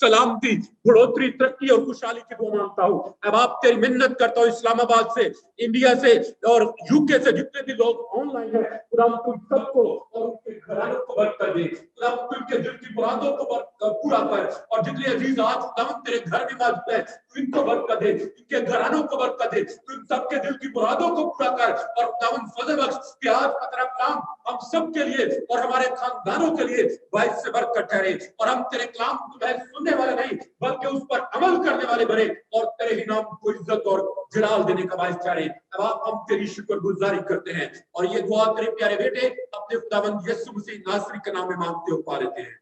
सलामती, बढ़ोतरी, तरक्की और खुशहाली की दुआ मांगता हूँ। अब आप तेरी मिन्नत करता हूँ इस्लामाबाद से, इंडिया से और यूके से जितने भी लोग ऑनलाइन हैं, खुदा तुम सबको और उनके घरानों को बरकत दे, खुदा उनके दिल की मुरादों को पूरा कर, और जितने अजीज आज खुदा तेरे घर में मौजूद है, तू इनको बरकत दे, इनके घरानों को बरकत दे, तू इन सबके दिल की मुरादों को पूरा कर, और खुदा फजल बख्श कि आज का तेरा कलाम हम सब के लिए और हमारे खानदानों के लिए बाइस से बरकत ठहरे, और हम तेरे कलाम को सुनने वाले नहीं बल्कि उस पर अमल करने वाले बने, और तेरे ही नाम को इज्जत और जलाल देने का बाइस ठहरे। अब आप हम तेरी शुक्रगुजारी करते हैं, और ये दुआ तेरे प्यारे बेटे अपने खुदावंद यीशु मसीह नासरी के नाम में मांगते हो पा लेते हैं,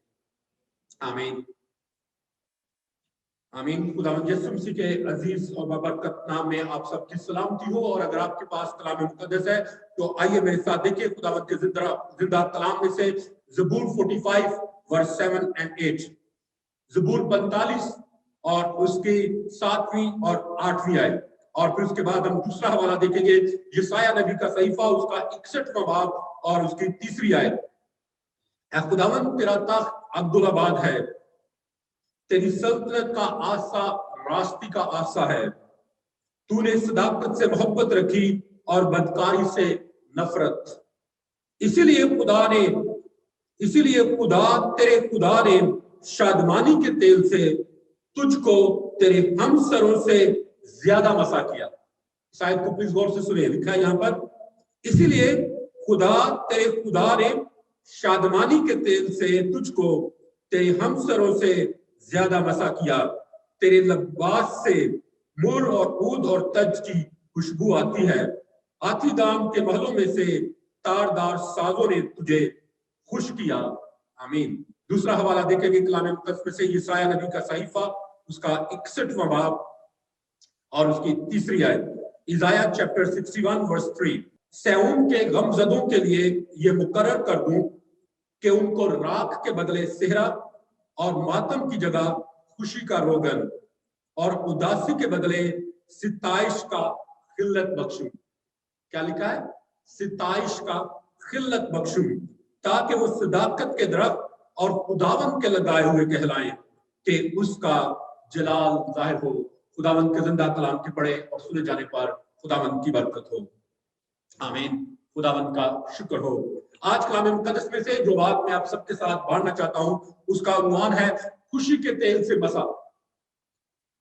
आमीन आमीन। खुदावंद यीशु मसीह के अजीज और बरकत नाम में आप सबकी सलामती हो। और अगर आपके पास कलाम मुकद्दस है तो आइए मेरे साथ देखिए खुदावंद के जिंदा कलाम में से ज़बूर 45 वर्स 7 and 8, ज़बूर 45 और उसकी 7वीं और 8वीं आयत, और फिर उसके बाद हम दूसरा हवाला देखेंगे यशायाह नबी का सहीफा उसका 61वां बाब और उसकी 3री आयत। ऐ खुदावंद तेरा तख्त अब्दुल्लाबाद है, तेरी सल्तनत का आसा रास्ती का आसा है, तूने सदाकत से मोहब्बत रखी और बदकारी से नफरत। इसीलिए तेरे खुदा ने शादमानी के तेल से तुझको तेरे हमसरों से ज्यादा मसा किया। शायद को प्लीज गौर से सुनिए, लिखा है यहां पर, इसीलिए तेरे खुदा ने शादमानी के तेल से तुझको तेरे हमसरों से ज्यादा मसा किया। तेरे लबास से मुर और ऊद और तज की खुशबू आती है, हाथी दाम के महलों में से तारदार साजों ने तुझे खुश किया, आमीन। दूसरा हवाला देखेंगे कलाम मुकद्दस में से यशायाह नबी का सहीफा उसका 61वां बाब और उसकी 3री आयत, इज़ाया चैप्टर 61 वर्स 3। सैऊन के गमजदों के लिए ये मुकर्रर कर दूं कि उनको राख के बदले सेहरा और मातम की जगह खुशी का रोगन और उदासी के बदले सिताइश का खिल्लत बख्शूं। क्या लिखा है? सिताइश का खिल्लत बख्शूं, ताकि वो सदाकत के दरख्त और खुदावंद के लगाए हुए कहलाएं कि उसका जलाल जाहिर हो। खुदावंद के जिंदा कलाम के पढ़े और सुने जाने पर खुदावंद की बरकत हो, आमीन। खुदावंद का शुक्र हो। आज कलाम मुकद्दस में से जो बात मैं आप सबके साथ बांटना चाहता हूं उसका उन्वान है खुशी के तेल से मसा,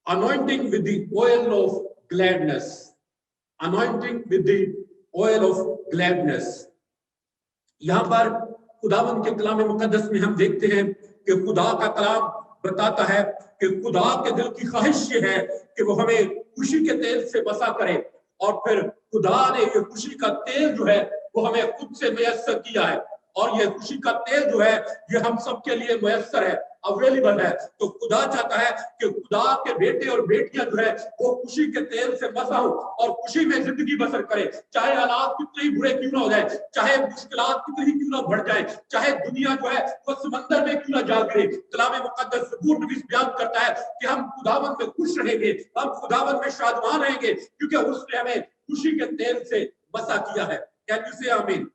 anointing with the oil of gladness, anointing with the oil of gladness. यहां पर खुदावंद के कलाम मुकद्दस में हम देखते हैं कि खुदा का कलाम बताता है कि खुदा के दिल की ख्वाहिश ये है कि वो हमें खुशी के तेल से बसा करे, और फिर खुदा ने ये खुशी का तेल जो है वो हमें खुद से मुयस्सर किया है, और ये खुशी का तेल जो है ये हम सबके लिए मुयस्सर है, अवेलेबल है। तो खुदा चाहता है कि खुदा के बेटे और बेटियां जो है वो खुशी के तेल से बसा हो और खुशी में जिंदगी बसर करे, चाहे हालात कितने ही बुरे क्यों ना हो जाए, चाहे मुश्किलात कितनी ही क्यों ना बढ़ जाए, चाहे दुनिया जो है वो समंदर में क्यों ना जा गिरे। कलाम मुकद्दस ज़बूर नबी बयान करता है कि हम खुदावंद में खुश रहेंगे, हम खुदावंद में शादमान रहेंगे, क्योंकि उसने हमें खुशी के तेल से बसा किया है। कैन यू से आमीन?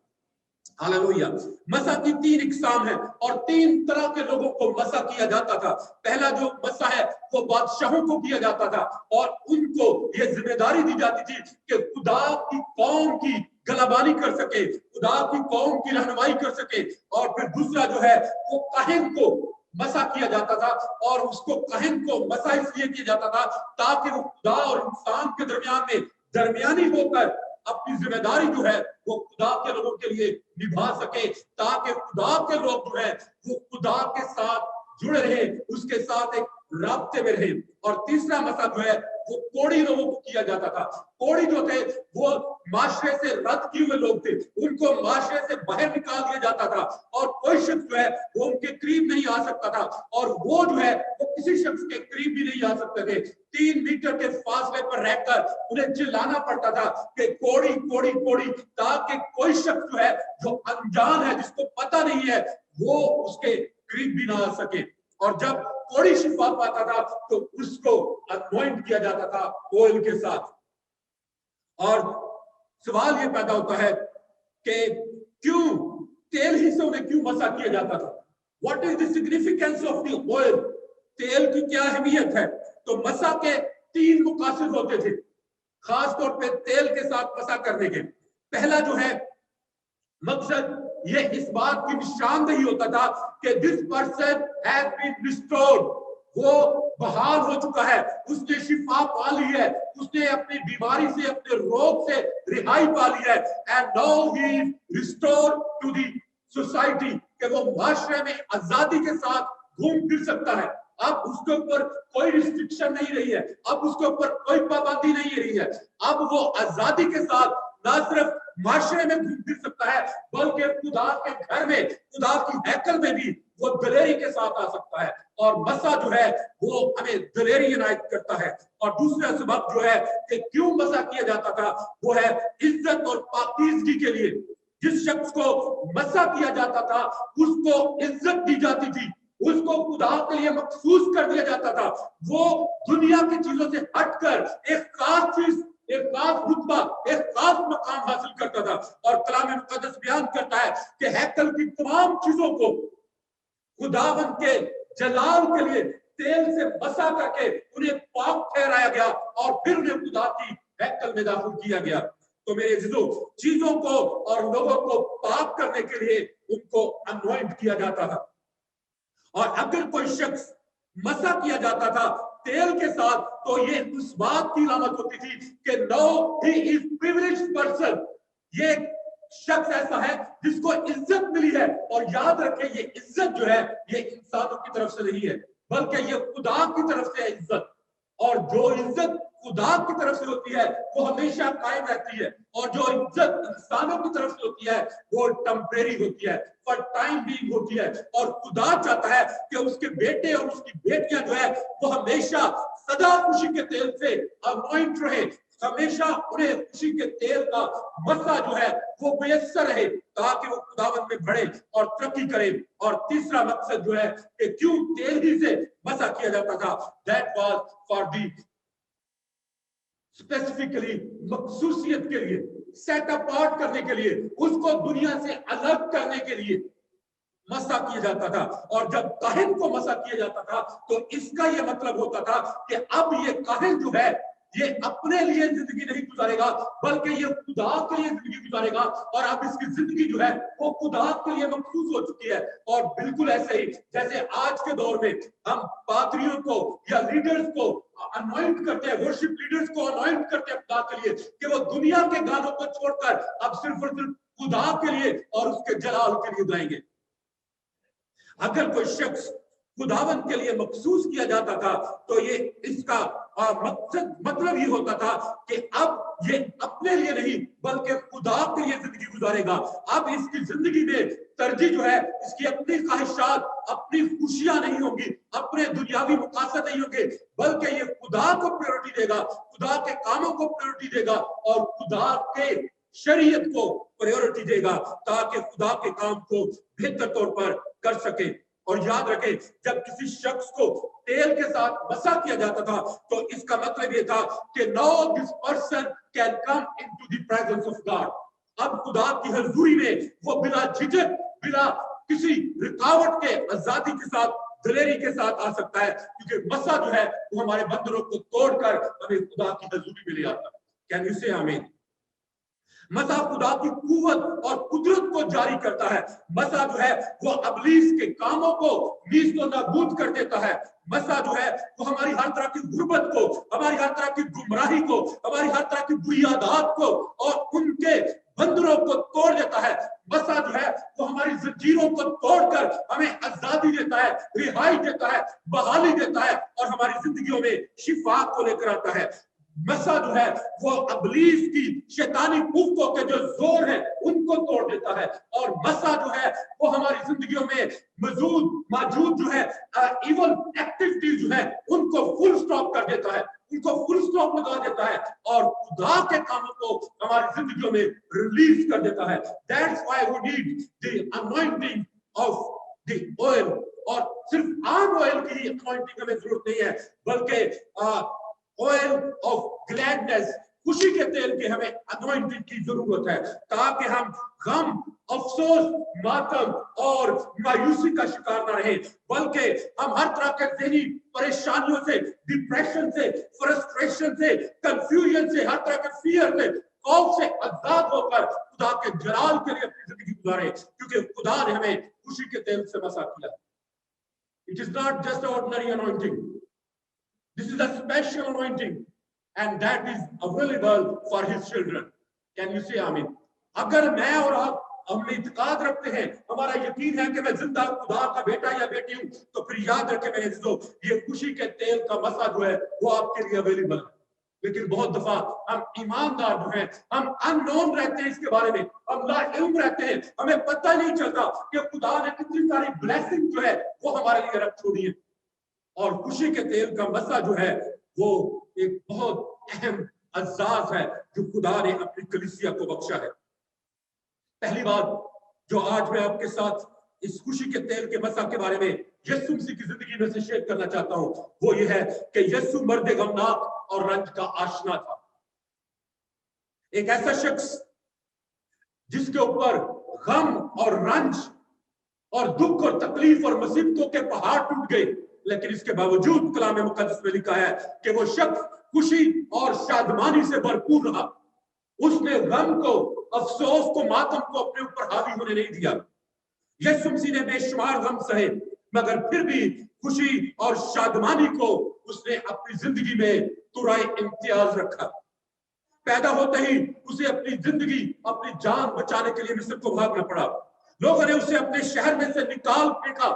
हालेलुया। मसा की 3 इकसाम है और 3 तरह के लोगों को मसा किया जाता था। पहला जो मसा है वो बादशाहों को किया जाता था, और उनको ये जिम्मेदारी दी जाती थी कि खुदा की कौम की गलाबानी कर सके, खुदा की कौम की रहनुमाई कर सके। और फिर दूसरा जो है वो काहिन को मसा किया जाता था, और उसको काहिन को मसा इसलिए किया जाता था ताकि वो खुदा और इंसान के दरमियान में दरमियानी होकर अपनी जिम्मेदारी जो है वो खुदा के लोगों के लिए निभा सके, ताकि खुदा के लोग जो है वो खुदा के साथ जुड़े रहे, उसके साथ एक राब्ते में रहे। और तीसरा मसा जो है वो कोढ़ी लोगों को किया जाता था। कोढ़ी जो थे वो माशरे से रद्द किए हुए लोग थे, उनको माशरे से बाहर निकाल दिया जाता था, और कोई शख्स जो है वो उनके करीब नहीं आ सकता था, और वो जो है वो किसी शख्स के करीब भी नहीं आ सकते थे। 3 मीटर के फासले पर रहकर उन्हें चिल्लाना पड़ता था कि कोढ़ी कोढ़ी कोढ़ी, ताकि कोई शख्स जो है जो अनजान है, जिसको पता नहीं है, वो उसके करीब भी ना आ सके। और जब कोढ़ी शिफा पाता था तो उसको अनॉइंट किया जाता था ऑयल के साथ। और सवाल ये पैदा होता है کہ کیوں تیل ہی سے انہیں کیوں مسا کیا جاتا تھا. What is the significance of the oil? تیل کی کیا اہمیت ہے؟ تو مسا کے 3 مقاصد ہوتے تھے خاص طور پہ تیل کے ساتھ مسا کرنے کے. پہلا جو ہے مقصد یہ اس بات کی نشاندہی ہوتا تھا کہ this person has been restored, وہ بحال ہو چکا ہے, اس نے شفا پا لی ہے, اس نے اپنی بیماری سے اپنے روگ سے رہائی پا لی ہے, and now he is restored to the society, کہ وہ معاشرے میں آزادی کے ساتھ گھوم پھر سکتا ہے. اب اس کے اوپر کوئی ریسٹرکشن نہیں رہی ہے, اب اس کے اوپر کوئی پابندی نہیں رہی ہے, اب وہ آزادی کے ساتھ نہ صرف معاشرے میں گھوم پھر سکتا ہے بلکہ خدا کے گھر میں, خدا کی ہیکل میں بھی وہ دلیری کے ساتھ آ سکتا ہے. اور مسا جو ہے وہ ہمیں دلیری عنایت کرتا ہے. اور دوسرا سبب جو ہے کہ کیوں مسا کیا جاتا تھا وہ ہے عزت اور پاکیزگی کے لیے. جس شخص کو مسا کیا جاتا تھا اس کو عزت دی جاتی تھی, اس کو خدا کے لیے مخصوص کر دیا جاتا تھا. وہ دنیا کی چیزوں سے ہٹ کر ایک خاص چیز, ایک خاص رتبہ, ایک خاص مقام حاصل کرتا تھا. اور کلام مقدس بیان کرتا ہے کہ ہیکل کی تمام چیزوں کو خداوند کے جلال کے لیے تیل سے مسا کر کے انہیں پاک ٹھہرایا گیا اور پھر انہیں خدا کی ہیکل میں داخل کیا گیا. تو میرے عزیزو, چیزوں کو اور لوگوں کو پاک کرنے کے لیے ان کو انوائنٹ کیا جاتا تھا. اور اگر کوئی شخص مسا کیا جاتا تھا تیل کے ساتھ تو یہ اس بات کی علامت ہوتی تھی کہ نو ہی از پریویلیجڈ پرسن, یہ شخص ایسا ہے جس کو عزت ملی ہے. اور یاد رکھیں یہ عزت جو ہے یہ انسانوں کی طرف سے نہیں ہے بلکہ یہ خدا کی طرف سے ہے عزت. اور جو عزت خدا کی طرف سے ہوتی ہے وہ ہمیشہ قائم رہتی ہے, اور جو عزت انسانوں کی طرف سے ہوتی ہے وہ ٹمپریری ہوتی ہے, for time being ہوتی ہے. اور خدا چاہتا ہے کہ اس کے بیٹے اور اس کی بیٹیاں جو ہے وہ ہمیشہ سدا خوشی کے تیل سے انوائنٹ رہے, ہمیشہ انہیں خوشی کے تیل کا مسا جو ہے وہ میسر رہے تاکہ وہ خداوند میں بڑھے اور ترقی کرے. اور تیسرا مقصد جو ہے کہ کیوں تیل ہی سے مسا کیا جاتا تھا, that was for the specifically مخصوصیت کے لیے, سیٹ اپارٹ کرنے کے لیے, اس کو دنیا سے الگ کرنے کے لیے مسا کیا جاتا تھا. اور جب کاہن کو مسا کیا جاتا تھا تو اس کا یہ مطلب ہوتا تھا کہ اب یہ کاہن جو ہے یہ اپنے لیے زندگی نہیں گزارے گا بلکہ یہ خدا کے لیے زندگی گزارے گا. اور اب اس کی زندگی جو ہے وہ خدا کے لیے مخصوص ہو چکی ہے. اور بالکل ایسے ہی جیسے آج کے دور میں ہم پادریوں کو یا لیڈرز کو انوائنٹ کرتے ہیں, ورشپ لیڈرز کو انوائنٹ کرتے ہیں خدا کے لیے کہ وہ دنیا کے گانوں کو چھوڑ کر اب صرف اور صرف خدا کے لیے اور اس کے جلال کے لیے گائیں گے. اگر کوئی شخص خداوند کے لیے مخصوص کیا جاتا تھا تو یہ اس کا مطلب یہ ہوتا تھا کہ اب یہ اپنے لیے نہیں بلکہ خدا کے لیے زندگی گزارے گا. اب اس کی زندگی میں ترجیح جو ہے اس کی اپنی خواہشات, اپنی خوشیاں نہیں ہوں گی, اپنے دنیاوی مقاصد نہیں ہوں گے بلکہ یہ خدا کو پریورٹی دے گا, خدا کے کاموں کو پریورٹی دے گا اور خدا کے شریعت کو پریورٹی دے گا تاکہ خدا کے کام کو بہتر طور پر کر سکے. اور یاد رکھیں جب کسی شخص کو تیل کے ساتھ مسا کیا جاتا تھا تو اس کا مطلب یہ تھا کہ now this person can come into the presence of God. اب خدا کی حضوری میں وہ بلا جھجک, بلا کسی رکاوٹ کے آزادی کے ساتھ, دلیری کے ساتھ آ سکتا ہے کیونکہ مسا جو ہے وہ ہمارے بندروں کو توڑ کر ہمیں خدا کی حضوری میں لے آتا ہے. کین یو سے آمین؟ مسا خدا کی قوت اور قدرت کو جاری کرتا ہے. مسا جو ہے وہ ابلیس کے کاموں کو نیست و نابود کر دیتا ہے. مسا جو ہے وہ ہماری ہر طرح کی غربت کو, ہماری ہر طرح کی گمراہی کو, ہماری ہر طرح کی بری عادات کو اور ان کے بندروں کو توڑ دیتا ہے. مسا جو ہے وہ ہماری زنجیروں کو توڑ کر ہمیں آزادی دیتا ہے, رہائی دیتا ہے, بحالی دیتا ہے اور ہماری زندگیوں میں شفا کو لے کر آتا ہے. مسا جو ہے وہ ابلیس کی شیطانی قوتوں کے جو زور ہیں ان کو توڑ دیتا ہے. اور مسا جو ہے وہ ہماری زندگیوں میں موجود جو ہے ایون ایکٹیویٹیز جو ہے ان کو فل سٹاپ کر دیتا ہے, ان کو فل سٹاپ لگا دیتا ہے اور خدا کے کاموں کو ہماری زندگیوں میں ریلیز کر دیتا ہے. That's why we need the anointing of the oil. اور صرف عام آئل کی انوائنٹنگ ہمیں ضرورت نہیں ہے بلکہ oil of gladness, खुशी के तेल की हमें अनॉइंटिंग की जरूरत है, ताकि हम गम, अफसोस, मातम और मायूसी का शिकार न रहे, बल्कि हम हर तरह के ज़हनी परेशानियों से, डिप्रेशन से, फ्रस्ट्रेशन से, कंफ्यूजन से, हर तरह के फियर से, खौफ से आजाद होकर खुदा के जलाल के लिए अपनी जिंदगी गुजारे, क्योंकि खुदा ने हमें खुशी के तेल से मसा किया। It is not just an ordinary anointing. This is a special anointing, and that is available for his children. Can you say amen? अगर मैं और आप हम इत्काद रखते हैं, हमारा यकीन है कि मैं जिंदा खुदा का बेटा या बेटी हूं, तो फिर याद रखें मेरे अज़ीज़ों, ये खुशी के तेल का मसा जो है वो आपके लिए अवेलेबल है। लेकिन बहुत दफा हम ईमानदार जो हैं, हम अननोन रहते हैं इसके बारे में, हम लाइल्म रहते हैं, हमें पता नहीं चलता कि खुदा ने कितनी सारी ब्लेसिंग जो है वो हमारे लिए रख छोड़ी है। और खुशी के तेल का मसा जो है वो एक बहुत अहम अज़ाज़ है जो खुदा ने अपनी कलीसिया को बख्शा है। पहली बात जो आज मैं आपके साथ इस खुशी के तेल के मसा के बारे में यीशु मसीह की जिंदगी में से शेयर करना चाहता हूं, वो ये है कि यीशु मर्द गमनाक और रंज का आशना था। एक ऐसा शख्स जिसके ऊपर गम और रंज और दुख और तकलीफ और मुसीबतों के पहाड़ टूट गए, लेकिन इसके बावजूद कलाम मुकद्दस में लिखा है कि वो शख्स खुशी और शादमानी से भरपूर रहा। उसने गम को, अफसोस को, मातम को अपने ऊपर हावी होने नहीं दिया। यीशु मसीह ने बेशुमार गम सहे, मगर फिर भी खुशी और शादमानी को उसने अपनी जिंदगी में तुराए इम्तियाज रखा। पैदा होते ही उसे अपनी जिंदगी, अपनी जान बचाने के लिए मिस्र को भागना पड़ा। लोगों ने उसे अपने शहर में से निकाल फेंका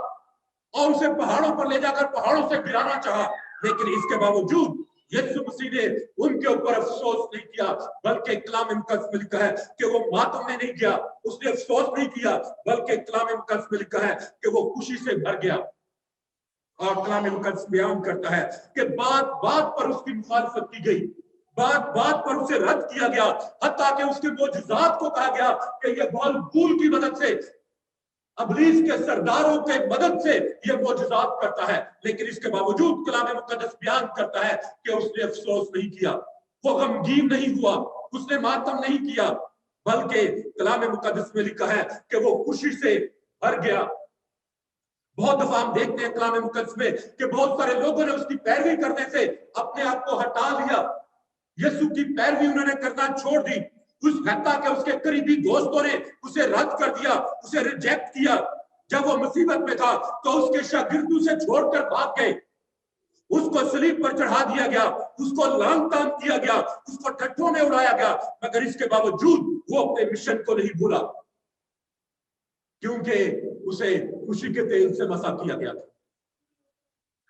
और उसे पहाड़ों पर ले जाकर पहाड़ों से गिराना चाहा, लेकिन इसके बावजूद यीशु मसीह ने उनके ऊपर अफसोस नहीं किया, बल्कि कलाम मुकद्दस में लिखा है कि वो मातम में नहीं गया, उसने अफसोस नहीं किया, बल्कि कलाम मुकद्दस में लिखा है कि वो खुशी से भर गया। और कलाम मुकद्दस बयान करता है कि बात बात पर उसकी मुखालफत की गई, बात बात पर उसे रद्द किया गया, हत्ता कि उसके मोजज़ात को कहा गया कि ये बालबूल की मदद से, अबलीस के सरदारों के मदद से ये मोजज़ात करता है। लेकिन इसके बावजूद कलाम मुकद्दस बयान करता है कि उसने अफसोस नहीं किया, वो गमगीन नहीं हुआ, उसने मातम नहीं किया, बल्कि कलाम मुकद्दस में लिखा है कि वो खुशी से भर गया। बहुत दफा हम देखते हैं कलाम मुकद्दस में कि बहुत सारे लोगों ने उसकी पैरवी करने से अपने आप को हटा लिया, यीशु की पैरवी उन्होंने करना छोड़ दी। उस हत्ता के उसके करीबी दोस्तों ने उसे रद्द कर दिया, उसे रिजेक्ट किया। जब वो मुसीबत में था तो उसके शागिर्द उसे छोड़कर भाग गए, उसको सलीब पर चढ़ा दिया गया, उसको लांग तान किया गया, उसको ठट्ठों में उड़ाया गया, मगर इसके बावजूद वो अपने मिशन को नहीं भूला, क्योंकि उसे खुशी के तेल से मसा किया गया था।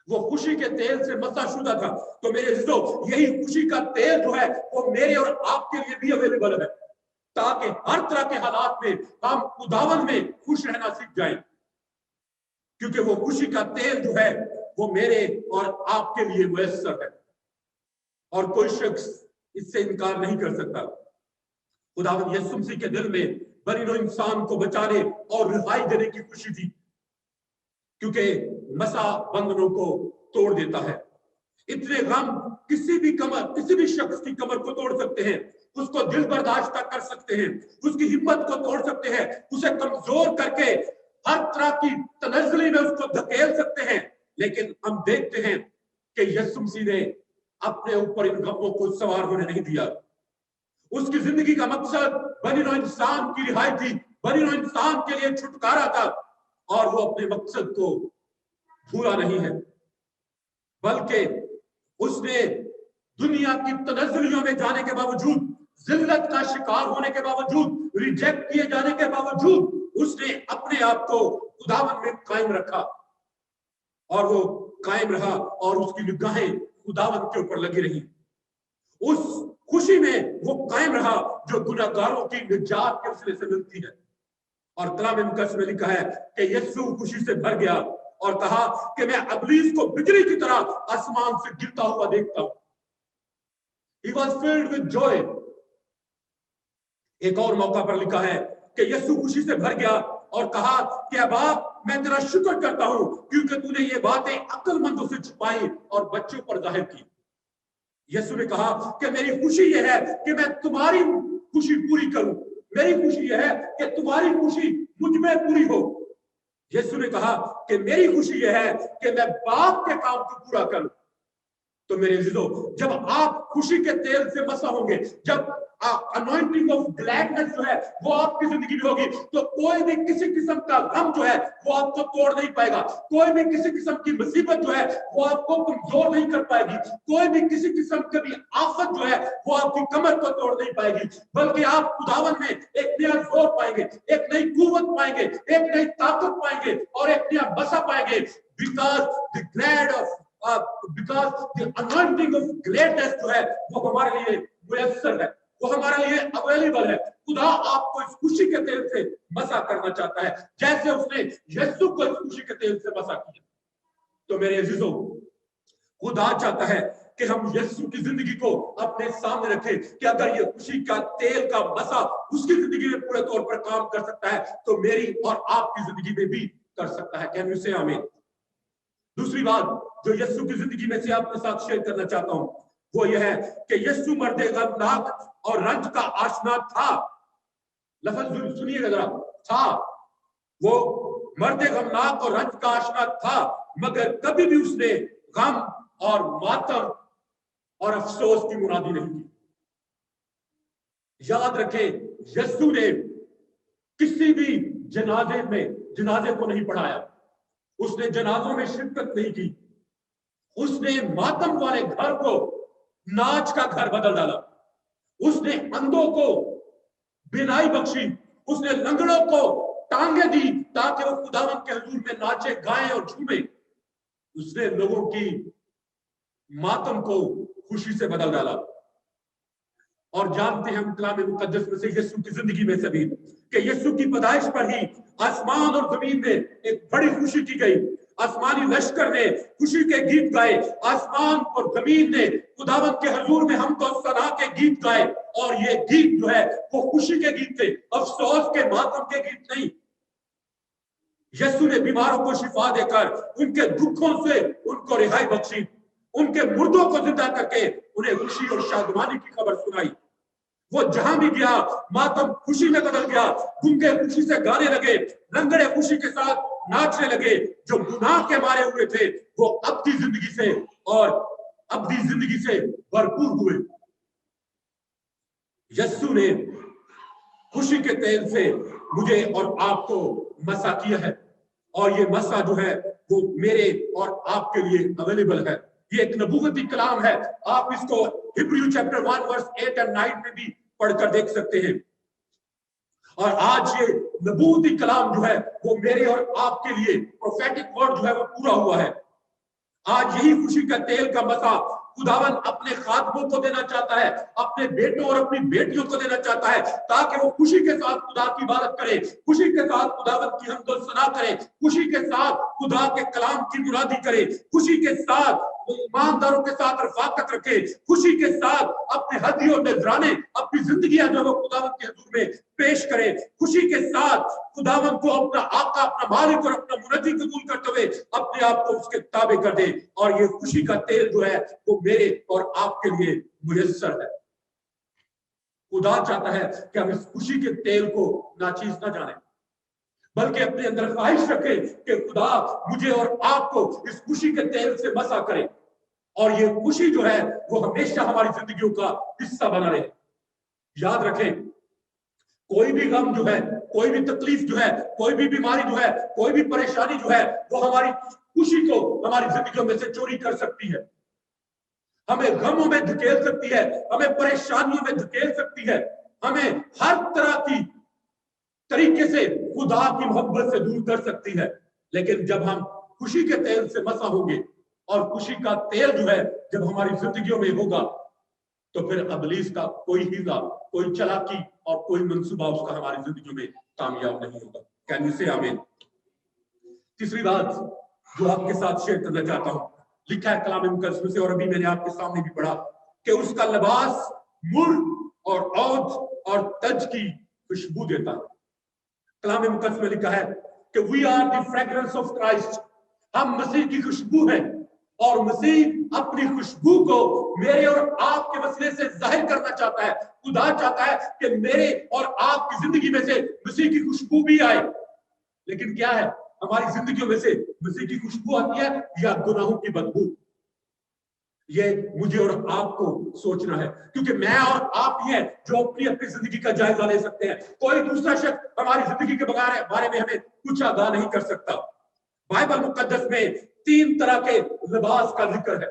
वो खुशी के तेल से मसा शुदा था। तो मेरे अज़ीज़ों, यही खुशी का तेल जो है वो मेरे और आपके लिए भी अवेलेबल है, ताकि हर तरह के हालात में हम खुदावन में खुश रहना सीख जाएं, क्योंकि वो खुशी का तेल जो है वो मेरे और आपके लिए मुयस्सर है और कोई शख्स इससे इनकार नहीं कर सकता। खुदावन यीशु मसीह के दिल में बनी नौ इंसान को बचाने और रिहाई देने की खुशी थी, क्योंकि मसा बंधनों को तोड़ देता है। इतने गम किसी भी शख्स की कमर को तोड़ सकते हैं, उसको दिल बर्दाश्त कर सकते हैं, उसकी हिम्मत को तोड़ सकते हैं, उसे कमजोर करके हर तरह की तनज़्ज़ुली में उसको धकेल सकते हैं। लेकिन हम देखते हैं कि यीशु मसीह ने अपने ऊपर इन गमों को सवार होने नहीं दिया। उसकी जिंदगी का मकसद बनी नौ इंसान की रिहाई थी, बनी नौ इंसान के लिए छुटकारा था, और वो अपने मकसद को भूला नहीं है, बल्कि उसने दुनिया की तनज़्ज़ुलियों में जाने के बावजूद, जिल्लत का शिकार होने के बावजूद, रिजेक्ट किए जाने के बावजूद उसने अपने आप को खुदावन में कायम रखा, और वो कायम रहा और उसकी निगाहें खुदावन के ऊपर लगी रही। उस खुशी में वो कायम रहा जो गुनहगारों की निजात के वसीले से मिलती है। और कलाम मुकद्दस में लिखा है कि यीशु खुशी से भर गया और कहा कि मैं अबलीस को बिजली की तरह आसमान से गिरता हुआ देखता हूं। He was filled with joy। एक और मौका पर लिखा है कि यीशु खुशी से भर गया और कहा कि अब मैं तेरा शुक्र करता हूं क्योंकि तूने ये बातें अक्लमंदों से छुपाई और बच्चों पर जाहिर की। यीशु ने कहा कि मेरी खुशी यह है कि मैं तुम्हारी खुशी पूरी करूं, मेरी खुशी यह है कि तुम्हारी खुशी मुझ में पूरी हो। यीशु ने कहा कि मेरी खुशी यह है कि मैं बाप के काम को पूरा करूं। तो मेरे अजीजों, जब आप खुशी के तेल से मसा होंगे, जब अनॉइंटिंग ऑफ ग्लैडनेस जो है वो आपकी जिंदगी में होगी, तो कोई भी किसी किस्म का गम जो है वो आपको तोड़ नहीं पाएगा, कोई भी किसी किस्म की मुसीबत जो है वो आपको कमजोर नहीं कर पाएगी, कोई भी किसी किस्म की भी आफत जो है वो आपकी कमर को तोड़ नहीं पाएगी, बल्कि आप खुदावन में एक नया जोर पाएंगे, एक नई कुव्वत पाएंगे, एक नई ताकत पाएंगे और एक नया बसा पाएंगे। बिकॉज द अनॉइंटिंग ऑफ ग्लेडनेस जो है वो हमारे लिए मुयस्सर है, वो हमारे लिए अवेलेबल है। खुदा आपको इस खुशी के तेल से मसा करना चाहता है, जैसे उसने यीशु को इस खुशी के तेल से मसा किया। तो मेरे अजीजों, खुदा चाहता है कि हम यीशु की जिंदगी को अपने सामने रखें कि अगर ये खुशी का तेल का मसा उसकी जिंदगी में पूरे तौर पर काम कर सकता है, तो मेरी और आपकी जिंदगी में भी कर सकता है। कैन यू से आमीन? दूसरी बात जो यीशु की जिंदगी में से आपके साथ शेयर करना चाहता हूं वो यह है कि यीशु मर्दे गमनाक और रंज का आशना था। लफ्ज सुनिएगा जरा, था। वो मर्दे गमनाक और रंज का आशना था, मगर कभी भी उसने गम और मातम और अफसोस की मुनादी नहीं की। याद रखें, यीशु ने किसी भी जनाजे को नहीं पढ़ाया, उसने जनाजों में शिरकत नहीं की, उसने मातम वाले घर को नाच का घर बदल डाला, उसने अंधों को बिनाई बख्शी, उसने लंगड़ों को टांगे दी ताकि वो खुदावन के हुजूर में नाचे गाएं और झूमे। उसने लोगों की मातम को खुशी से बदल डाला। और जानते हैं हम कलाम मुकद्दस में से यीशु की जिंदगी में से भी कि यीशु की पैदाइश पर ही आसमान और जमीन में एक बड़ी खुशी की गई। आसमानी लश्कर ने खुशी के गीत गाए, आसमान और जमीन ने खुदावन के हुजूर में हमको सना के गीत गाए, और ये गीत जो है वो खुशी के गीत थे, अफसोस के मातम के गीत नहीं। यीशु ने बीमारों को शिफा देकर उनके दुखों से उनको रिहाई बख्शी, उनके मुर्दों को जिंदा करके उन्हें खुशी और शादमानी की खबर सुनाई। वो जहां भी गया मातम खुशी में बदल गया, गूंगे खुशी से गाने लगे, लंगड़े खुशी के साथ नाचने लगे। जो गुनाह के मारे हुए थे वो अब्दी जिंदगी से भरपूर हुए। यीशु ने खुशी के तेल से मुझे और आपको मसा किया है, और ये मसा जो है वो मेरे और आपके लिए अवेलेबल है। ये एक नबूवती कलाम है, आप इसको हिब्रू चैप्टर 1 वर्स 8 और 9 में भी पढ़कर देख सकते हैं। और आज ये नबूवती कलाम जो है वो मेरे और आपके लिए प्रोफेटिक वर्ड जो है वो पूरा हुआ है। आज यही खुशी का तेल का मसा खुदावन अपने खादमों को देना चाहता है, अपने बेटों और अपनी बेटियों को देना चाहता है, ताकि वो खुशी के साथ खुदा की इबादत करें, खुशी के साथ खुदावन की हमदो सना करें, खुशी के साथ खुदा के कलाम की मुरादी करें, खुशी के साथ ईमानदारों के साथ रफाकत रखे, खुशी के साथ अपने हदी और नजराने अपनी जिंदगियां जो वो खुदावन के हुजूर में पेश करें, खुशी के साथ खुदावन को अपना आका, अपना मालिक और अपना मुनज्जी कबूल करते हुए अपने आप को उसके ताबे कर दे। और ये खुशी का तेल जो है वो मेरे और आपके लिए मुयस्सर है। खुदा चाहता है कि हम इस खुशी के तेल को नाचीज ना जाने, बल्कि अपने अंदर ख्वाहिश रखें कि खुदा मुझे और आपको इस खुशी के तेल से मसा करे, और ये खुशी जो है वो हमेशा हमारी जिंदगियों का हिस्सा बना रहे। याद रखें, कोई भी गम जो है, कोई भी तकलीफ जो है, कोई भी बीमारी जो है, कोई भी परेशानी जो है वो हमारी खुशी को हमारी जिंदगियों में से चोरी कर सकती है, हमें गमों में धकेल सकती है, हमें परेशानियों में धकेल सकती है, हमें हर तरह की तरीके से खुदा की मोहब्बत से दूर कर सकती है। लेकिन जब हम खुशी के तेल से मसा होंगे, और खुशी का तेल जो है जब हमारी जिंदगियों में होगा, तो फिर इब्लीस का कोई हीला, कोई चालाकी और कोई मंसूबा उसका हमारी जिंदगी में कामयाब नहीं होगा। कैन यू से आमीन? तीसरी बात जो आपके साथ शेयर करना चाहता हूं, लिखा है कलाम मुकद्दस में से, और अभी मैंने आपके सामने भी पढ़ा कि उसका लिबास मुर और औद और तज की खुशबू देता है। कलाम मुकद्दस में लिखा है कि we are the fragrance of Christ, हम मसीह की खुशबू हैं। اور مسیح اپنی خوشبو کو میرے اور آپ کے وسیلے سے ظاہر کرنا چاہتا ہے. خدا چاہتا ہے کہ میرے اور آپ کی زندگی میں سے مسیح کی خوشبو بھی آئے. لیکن کیا ہے، ہماری زندگیوں میں سے مسیح کی خوشبو آتی ہے یا گناہوں کی بدبو؟ یہ مجھے اور آپ کو سوچنا ہے، کیونکہ میں اور آپ ہی ہیں جو اپنی اپنی زندگی کا جائزہ لے سکتے ہیں. کوئی دوسرا شخص ہماری زندگی کے بارے میں ہمیں کچھ آگاہ نہیں کر سکتا. بائبل مقدس میں 3 طرح کے لباس کا ذکر ہے.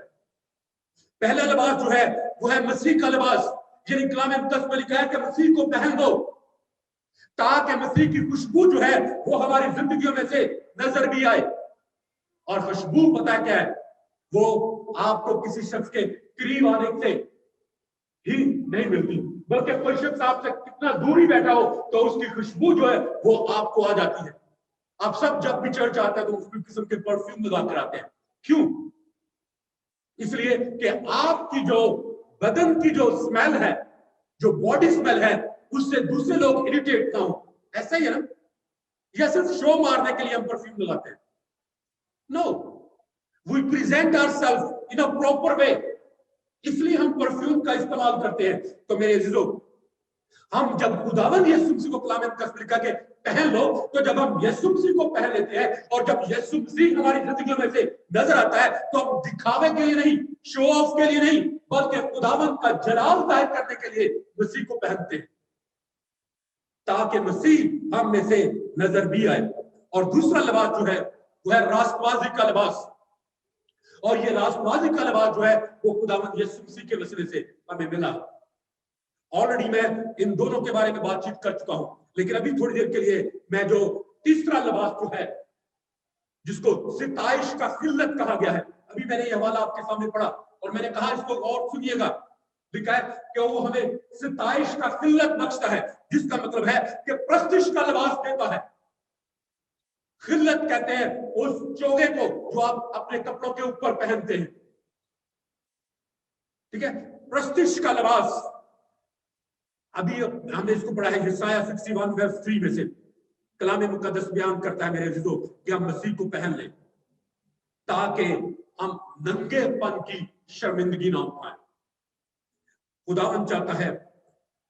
پہلا لباس جو ہے وہ ہے مسیح کا لباس، یعنی کلام مقدس میں لکھا ہے کہ مسیح کو پہن دو، تاکہ مسیح کی خوشبو جو ہے وہ ہماری زندگیوں میں سے نظر بھی آئے. اور خوشبو پتہ کیا ہے، وہ آپ کو کسی شخص کے قریب آنے سے ہی نہیں ملتی، بلکہ کوئی شخص آپ سے کتنا دور ہی بیٹھا ہو تو اس کی خوشبو جو ہے وہ آپ کو آ جاتی ہے. آپ سب جب بھی چرچ آتے ہیں تو اس قسم کے پرفیوم لگا کر آتے ہیں. کیوں؟ اس لیے کہ آپ کی جو بدن کی جو اسمیل ہے، جو باڈی اسمیل ہے، اس سے دوسرے لوگ اریٹیٹ نہ ہوں. ایسا ہی ہے نا؟ یا صرف شو مارنے کے لیے ہم پرفیوم لگاتے ہیں؟ نو، we present ourselves in a proper way. اس لیے ہم پرفیوم کا استعمال کرتے ہیں. تو میرے عزیزو، ہم جب خداوند یسوع مسیح کو کلام مقدس میں لکھا کہ پہن لو، تو جب ہم یسوع مسیح کو پہن لیتے ہیں اور جب یسوع مسیح ہماری زندگیوں میں سے نظر آتا ہے تو ہم دکھاوے کے لیے نہیں، شو آف کے لیے نہیں، بلکہ خداوند کا جلال ظاہر کرنے کے لیے مسیح کو پہنتے ہیں، تاکہ مسیح ہم میں سے نظر بھی آئے. اور دوسرا لباس جو ہے وہ ہے راست بازی کا لباس. اور یہ راست بازی کا لباس جو ہے وہ خداوند یسوع مسیح کے وسیلے سے ہمیں ملا. آلریڈی میں ان دونوں کے بارے میں بات چیت کر چکا ہوں، لیکن ابھی تھوڑی دیر کے لیے میں جو تیسرا لباس جو ہے جس کو ستائش کا خلت کہا گیا ہے، ابھی میں نے یہ حوالہ آپ کے سامنے پڑھا اور میں نے کہا اس کو غور سنیے گا. لکھا ہے کہ وہ ہمیں ستائش کا خلت بخشتا ہے، جس کا مطلب ہے کہ پرستش کا لباس دیتا ہے. خلت کہتے ہیں اس چوگے کو جو آپ اپنے کپڑوں کے اوپر پہنتے ہیں. ٹھیک ہے، پرستش کا لباس. ابھی ہم نے اس کو پڑھا ہے یسایہ 61:3 میں سے. کلام مقدس بیان کرتا ہے میرے عزیزو کہ ہم مسیح کو پہن لیں تاکہ ہم ننگے پن کی شرمندگی نہ اٹھائیں. خداوند چاہتا ہے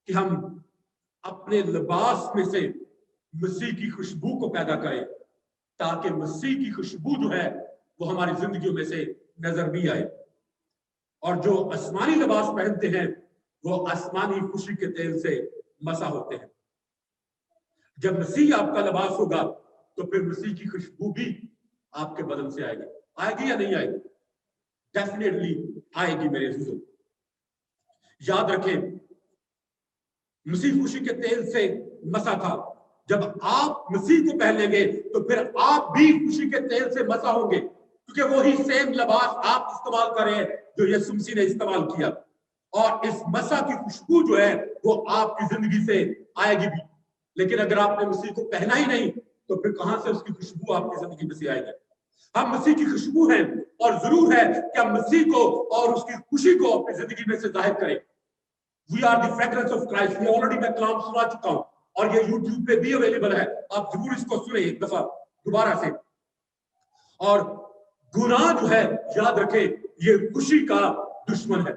کہ ہم اپنے لباس میں سے مسیح کی خوشبو کو پیدا کریں تاکہ مسیح کی خوشبو جو ہے وہ ہماری زندگیوں میں سے نظر بھی آئے. اور جو آسمانی لباس پہنتے ہیں وہ آسمانی خوشی کے تیل سے مسا ہوتے ہیں. جب مسیح آپ کا لباس ہوگا تو پھر مسیح کی خوشبو بھی آپ کے بدن سے آئے گی. آئے گی یا نہیں آئے گی؟ ڈیفینیٹلی آئے گی میرے عزیزو. یاد رکھیں، مسیح خوشی کے تیل سے مسا تھا. جب آپ مسیح کو پہن لیں گے تو پھر آپ بھی خوشی کے تیل سے مسا ہوں گے، کیونکہ وہی سیم لباس آپ استعمال کر رہے ہیں جو یسوع مسیح نے استعمال کیا. اور اس مسا کی خوشبو جو ہے وہ آپ کی زندگی سے آئے گی بھی. لیکن اگر آپ نے مسیح کو پہنا ہی نہیں تو پھر کہاں سے اس کی خوشبو آپ کی زندگی میں سے آئے گی؟ ہم مسیح کی خوشبو ہیں اور ضرور ہے کہ ہم مسیح کو اور اس کی خوشی کو اپنی زندگی میں سے ظاہر کریں. We are the fragrance of Christ. یہ آلریڈی میں کلام سنا چکا ہوں اور یہ یوٹیوب پہ بھی اویلیبل ہے، آپ ضرور اس کو سنیں ایک دفعہ دوبارہ سے. اور گناہ جو ہے یاد رکھیں یہ خوشی کا دشمن ہے.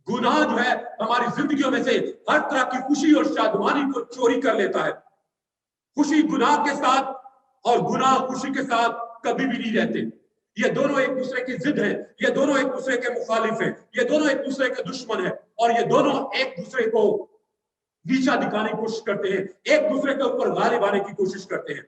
گناہ جو ہے ہماری زندگیوں میں سے ہر طرح کی خوشی اور شادمانی کو چوری کر لیتا ہے. خوشی گناہ کے ساتھ اور گناہ خوشی کے ساتھ کبھی بھی نہیں رہتے. یہ دونوں ایک دوسرے کی ضد ہیں، یہ دونوں ایک دوسرے کے مخالف ہیں، یہ دونوں ایک دوسرے کے دشمن ہیں، اور یہ دونوں ایک دوسرے کو نیچا دکھانے کی کوشش کرتے ہیں، ایک دوسرے کے اوپر غالب آنے کی کوشش کرتے ہیں.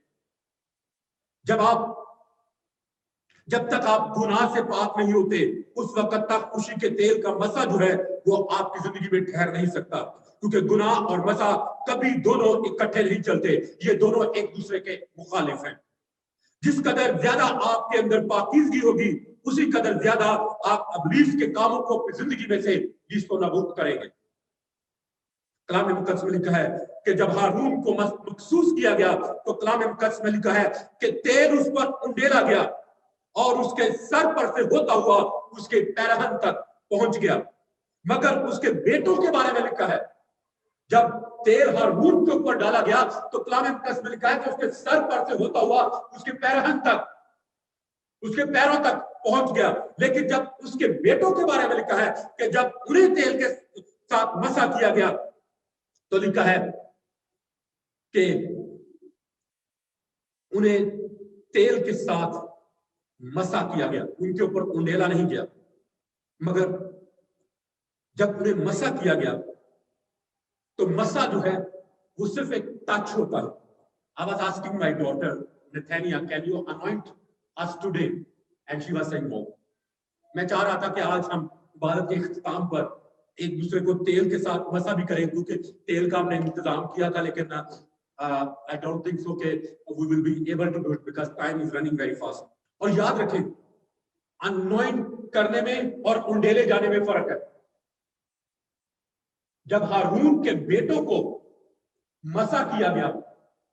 جب تک آپ گناہ سے پاک نہیں ہوتے اس وقت تک خوشی کے تیل کا مسا جو ہے وہ آپ کی زندگی میں ٹھہر نہیں سکتا، کیونکہ گناہ اور مسا کبھی دونوں اکٹھے نہیں چلتے، یہ دونوں ایک دوسرے کے مخالف ہیں. جس قدر زیادہ آپ کے اندر پاکیزگی ہوگی اسی قدر زیادہ آپ ابلیس کے کاموں کو اپنی زندگی میں سے نیست و نابود کریں گے. کلام مقدس میں لکھا ہے کہ جب ہارون کو مخصوص کیا گیا تو کلام مقدس میں لکھا ہے کہ تیل اس پر انڈیلا گیا اور اس کے سر پر سے ہوتا ہوا اس کے پیرہن تک پہنچ گیا. مگر اس کے بیٹوں کے بارے میں لکھا ہے جب تیل ہارون کے اوپر ڈالا گیا تو کلام مقدس میں لکھا ہے کہ اس کے سر پر سے ہوتا ہوا اس کے پیرہن تک اس کے پیروں تک پہنچ گیا. لیکن جب اس کے بیٹوں کے بارے میں لکھا ہے کہ جب انہیں تیل کے ساتھ مسا کیا گیا تو لکھا ہے کہ انہیں تیل کے ساتھ مسا کیا گیا, ان کے اوپر انڈیلا نہیں گیا, مگر جب انہیں مسا کیا گیا تو مسا جو ہے وہ صرف ایک ٹچ ہوتا ہے. I was asking my daughter Nathania, can you anoint us today? And she was saying no. میں چاہ رہا تھا کہ آج ہم عبادت کے اختتام پر ایک دوسرے کو تیل کے ساتھ مسا بھی کریں, کیونکہ تیل کا ہم نے انتظام کیا تھا, لیکن I don't think so کہ we will be able to do it because time is running very fast. اور یاد رکھیں, انوائنٹ کرنے میں اور انڈیلے جانے میں فرق ہے. جب ہارون کے بیٹوں کو مسا کیا گیا,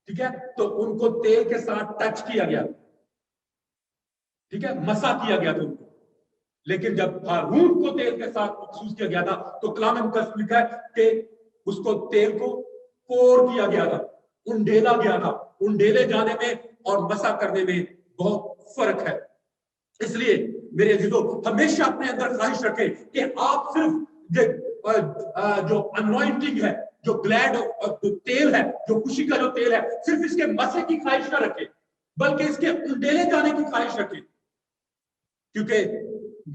ٹھیک ہے, تو ان کو تیل کے ساتھ ٹچ کیا گیا, ٹھیک ہے, مسا کیا گیا تھا ان کو. لیکن جب ہارون کو تیل کے ساتھ مخصوص کیا گیا تھا تو کلام مقدس لکھا ہے کہ اس کو تیل کو پور کیا گیا تھا, انڈیلا گیا تھا. انڈیلے جانے میں اور مسا کرنے میں بہت فرق ہے. اس لیے میرے عزیزو, ہمیشہ اپنے اندر خواہش رکھیں کہ آپ صرف جو انوائنٹنگ ہے, جو گلیڈ جو تیل ہے, جو خوشی کا جو تیل ہے, صرف اس کے مسے کی خواہش نہ رکھیں, بلکہ اس کے انڈیلے جانے کی خواہش رکھیں. کیونکہ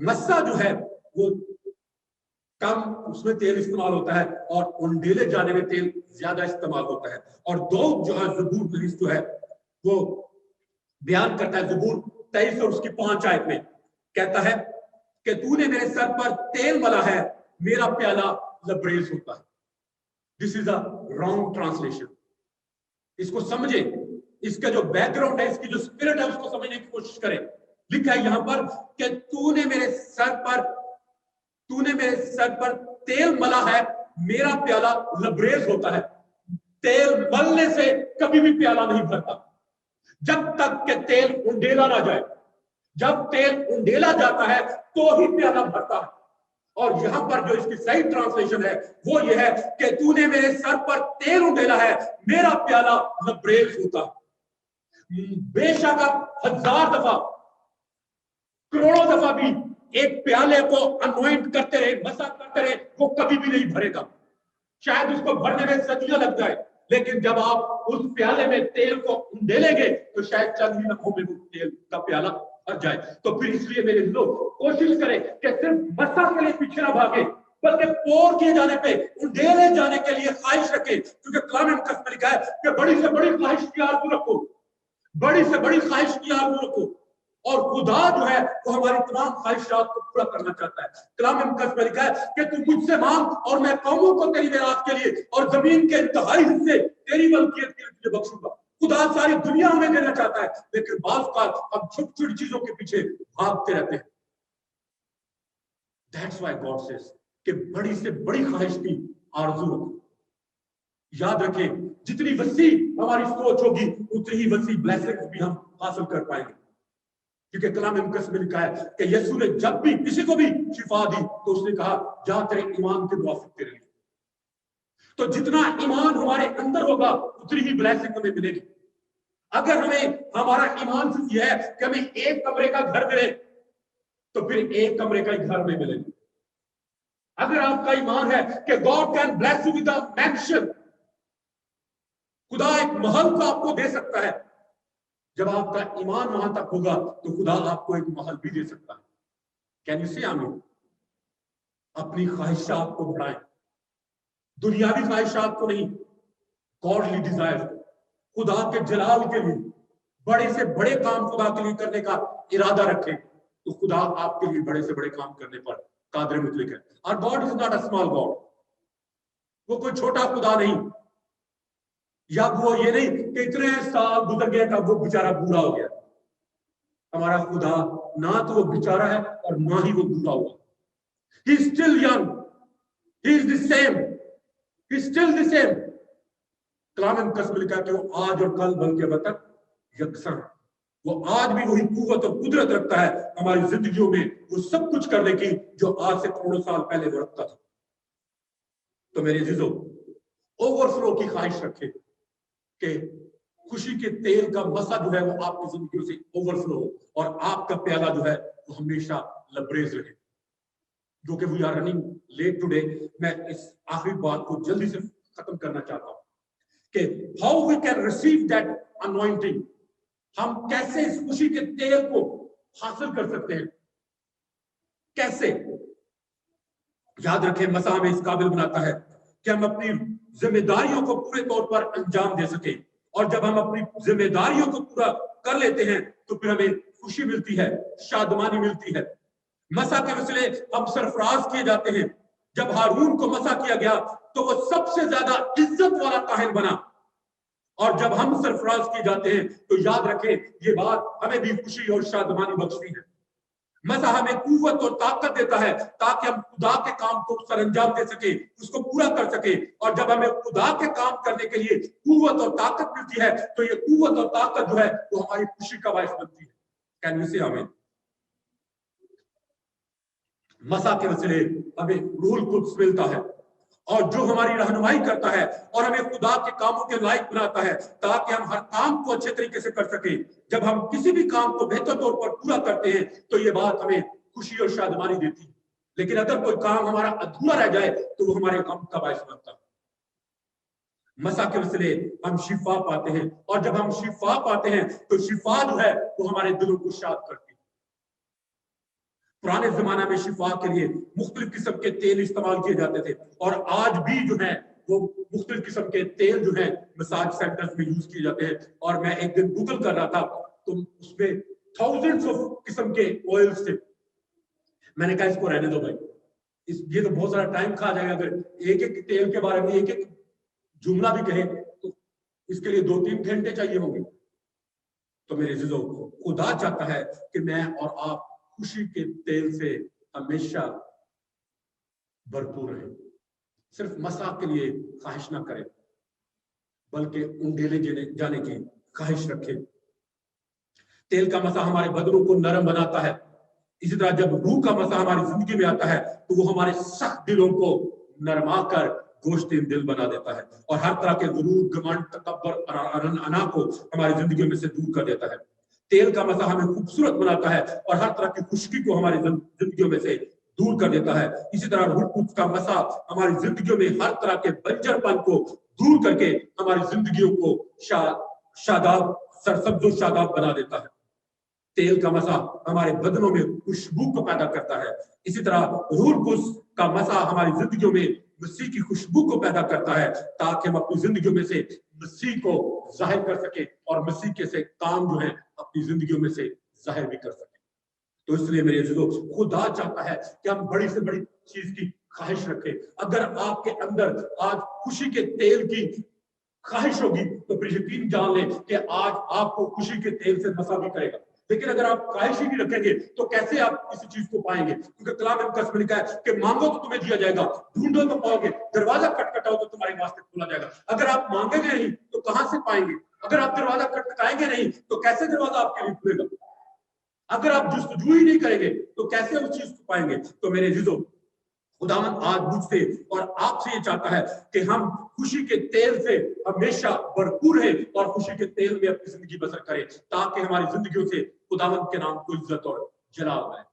مسا جو ہے وہ کم اس میں تیل استعمال ہوتا ہے اور انڈیلے جانے میں تیل زیادہ استعمال ہوتا ہے. اور داؤد جو ہے زبور نویس جو ہے وہ بیان کرتا ہے, زبور 23 اور اس کی 5 آیت میں کہتا ہے کہ تو نے میرے سر پر تیل ملا ہے, میرا پیالہ لبریز ہوتا ہے. دس از اے رانگ ٹرانسلیشن. اس کو سمجھیں, اس کا جو بیک گراؤنڈ ہے, اس کی جو اسپرٹ ہے, اس کو سمجھنے کی کوشش کریں. لکھا ہے یہاں پر کہ تو نے میرے سر پر تیل ملا ہے, میرا پیالہ لبریز ہوتا ہے. تیل ملنے سے کبھی بھی پیالہ نہیں بھرتا جب تک کہ تیل انڈیلا نہ جائے. جب تیل انڈیلا جاتا ہے تو ہی پیالہ بھرتا ہے. اور یہاں پر جو اس کی صحیح ٹرانسلیشن ہے وہ یہ ہے کہ تو نے میرے سر پر تیل انڈیلا ہے, میرا پیالہ لبریز ہوتا ہے. بے شک آپ 1000 دفعہ کروڑوں دفعہ بھی ایک پیالے کو انوائنٹ کرتے رہے, مسا کرتے رہے, وہ کبھی بھی نہیں بھرے گا. شاید اس کو بھرنے میں صدیاں لگ جائے, لیکن جب آپ اس پیالے میں تیل کو انڈیلیں گے تو شاید چند ہی لمحوں میں وہ تیل کا پیالہ بھر جائے. تو پھر اس لیے میرے لوگ کوشش کریں کہ صرف مسا کے لیے پیچھے نہ بھاگے, بلکہ پور کیے جانے پہ انڈیلے جانے کے لیے خواہش رکھیں. کیونکہ کلام مقدس میں لکھا ہے کہ بڑی سے بڑی خواہش کی آرزو رکھو, بڑی سے بڑی خواہش کی آرزو رکھو, اور خدا جو ہے وہ ہماری تمام خواہشات کو پورا کرنا چاہتا ہے. کلام مقدس میں لکھا ہے کہ تو مجھ سے مانگ اور میں قوموں کو تیری میراث کے لیے اور زمین کے انتہائی حصے تیری ملکیت کے لیے بخشوں گا. خدا ساری دنیا ہمیں دینا چاہتا ہے, لیکن بعض اوقات ہم چھوٹی چھوٹی چیزوں کے پیچھے بھاگتے رہتے ہیں. That's why God says کہ بڑی سے بڑی خواہش کی آرزو رکھو. یاد رکھیں, جتنی وسیع ہماری سوچ ہوگی اتنی ہی وسیع بلیسنگز بھی ہم حاصل کر پائیں گے. کیونکہ کلام مقدس میں لکھا ہے کہ یسوع نے جب بھی کسی کو بھی شفا دی تو اس نے کہا جا تیرے ایمان کے موافق تیرے لیے. تو جتنا ایمان ہمارے اندر ہوگا اتنی ہی بلیسنگ ہمیں ملے گی. اگر ہمارا ایمان صرف یہ ہے کہ ہمیں ایک کمرے کا گھر ملے تو پھر ایک کمرے کا ہی گھر نہیں ملے گا. اگر آپ کا ایمان ہے کہ God can bless you with a mansion, خدا ایک محل کو آپ کو دے سکتا ہے, جب آپ کا ایمان وہاں تک ہوگا تو خدا آپ کو ایک محل بھی دے سکتا ہے. کین یو سی آمین؟ اپنی خواہشات کو بڑھائیں, دنیاوی خواہشات کو نہیں, گاڈلی ڈیزائر, خدا کے جلال کے لیے بڑے سے بڑے کام خدا کے لیے کرنے کا ارادہ رکھیں تو خدا آپ کے لیے بڑے سے بڑے کام کرنے پر قادر مطلق ہے. اور God is not a small God, وہ کوئی چھوٹا خدا نہیں, یا وہ یہ نہیں کہ اتنے سال گزر گئے تھا وہ بیچارہ بوڑھا ہو گیا. ہمارا خدا نہ تو وہ بیچارہ ہے اور نہ ہی وہ بوڑھا ہوا. He is still young. He is the same. He is still the same. کلام مقدس میں لکھا ہے کہ وہ آج اور کل بلکہ ابد تک یکساں ہے. وہ آج بھی وہی قوت اور قدرت رکھتا ہے ہماری زندگیوں میں وہ سب کچھ کرنے کی جو آج سے کروڑوں سال پہلے وہ رکھتا تھا. تو میرے عزیزو, اوور فلو کی خواہش رکھے کہ खुशी के तेल का मसा जो है वो आपकी जिंदगी से ओवरफ्लो हो और आपका प्याला जो है वो हमेशा लबरेज रहे। जो कि we are running late today, मैं इस आखिरी बात को जल्दी से खत्म करना चाहता हूं कि how we can receive that anointing, हम कैसे इस खुशी के तेल को हासिल कर सकते हैं, कैसे। याद रखें, मसा हमें इस काबिल बनाता है कि हम अपनी जिम्मेदारियों को पूरे तौर पर अंजाम दे सके, और जब हम अपनी जिम्मेदारियों को पूरा कर लेते हैं तो फिर हमें खुशी मिलती है, शादमानी मिलती है। मसा के वसीले हम सरफराज किए जाते हैं। जब हारून को मसा किया गया तो वो सबसे ज्यादा इज्जत वाला काहिन बना, और जब हम सरफराज किए जाते हैं तो याद रखें ये बात हमें भी खुशी और शादमानी बख्शती है। मसा हमें कुव्वत और ताकत देता है ताकि हम खुदा के काम को सरअंजाम दे सके, उसको पूरा कर सके। और जब हमें खुदा के काम करने के लिए कुव्वत और ताकत मिलती है तो ये कुव्वत और ताकत जो है वो हमारी खुशी का बायस बनती है। कैन यू से आमीन? मसा के वसीले हमें रूहुल कुद्स मिलता है, और जो हमारी रहनुमाई करता है और हमें खुदा के कामों के लायक बनाता है ताकि हम हर काम को अच्छे तरीके से कर सके। जब हम किसी भी काम को बेहतर तौर पर पूरा करते हैं तो ये बात हमें खुशी और शादमानी देती है, लेकिन अगर कोई काम हमारा अधूरा रह जाए तो वो हमारे गम का बायस बनता है। मसा के वसीले हम शिफा पाते हैं, और जब हम शिफा पाते हैं तो शिफा जो है वो हमारे दिलों को शाद करती है। पुराने जमाना में शिफा के लिए मुख्तलिफ किस्म के तेल इस्तेमाल किए जाते थे, और आज भी जो है वो मुख्तलिफ किस्म के तेल जो है मसाज सेंटर्स में यूज किए जाते हैं। और मैं एक दिन गूगल कर रहा था तो उसमें थाउजेंड्स ऑफ किस्म के ऑयल्स थे। मैंने कहा इसको रहने दो भाई, ये तो बहुत सारा टाइम खा जाएगा। अगर एक एक तेल के बारे में एक एक जुमला भी कहे तो इसके लिए 2-3 घंटे चाहिए होंगे। तो मेरे अज़ीज़ों, खुदा चाहता है कि मैं और आप खुशी के तेल से हमेशा भरपूर रहे। सिर्फ मसा के लिए ख्वाहिश ना करें, बल्कि उंडेले जाने की ख्वाहिश रखें। तेल का मसा हमारे बदनों को नरम बनाता है। इसी तरह जब रूह का मसा हमारी जिंदगी में आता है तो वो हमारे सख्त दिलों को नरमा कर गोश्तीन दिल बना देता है, और हर तरह के गुरूर, घमंड, तकब्बुर और अना को हमारी जिंदगी में से दूर कर देता है। तेल का मसा हमें खूबसूरत बनाता है और हर तरह की खुशकी को हमारी जिंदगियों में से दूर कर देता है। इसी तरह रूह कुद्स का मसा हमारी जिंदगियों में हर तरह के बंजरपन को दूर करके हमारी जिंदगियों को शादाब, सरसब्ज शादाब बना देता है। तेल का मसा हमारे बदनों में खुशबू को पैदा करता है। इसी तरह रूह कुद्स का मसा हमारी जिंदगियों में मसीह की खुशबू को पैदा करता है ताकि हम अपनी जिंदगियों में से मसीह को जाहिर कर सके और मसीह के से काम जो है अपनी जिंदगियों में से जाहिर भी कर सके। तो इसलिए मेरे अज़ीज़ों, खुदा चाहता है कि हम बड़ी से बड़ी चीज की ख्वाहिश रखें। अगर आपके अंदर आज खुशी के तेल की ख्वाहिश होगी तो फिर यकीन जान लें कि आज आपको खुशी के तेल से मसा भी करेगा। लेकिन अगर आप ख्वाहिश ही नहीं रखेंगे तो कैसे आप किसी चीज को पाएंगे? क्योंकि कलाम मुक़द्दस में लिखा है कि मांगो तो तुम्हें दिया जाएगा, ढूंढो तो पाओगे, दरवाजा खटखटाओ तो तुम्हारे वास्ते खोला जाएगा। अगर आप मांगेंगे नहीं तो कहां से पाएंगे? अगर आप दरवाजा खटखटाएंगे नहीं तो कैसे दरवाजा आपके लिए खुलेगा? अगर आप जस्तजू ही नहीं करेंगे तो कैसे उस चीज को पाएंगे? तो मेरे अज़ीज़ों, खुदावंद आज मुझसे और आपसे ये चाहता है कि हम खुशी के तेल से हमेशा भरपूर है और खुशी के तेल में अपनी जिंदगी बसर करें ताकि हमारी जिंदगियों से खुदावंद के नाम को इज्जत और जलाल आए।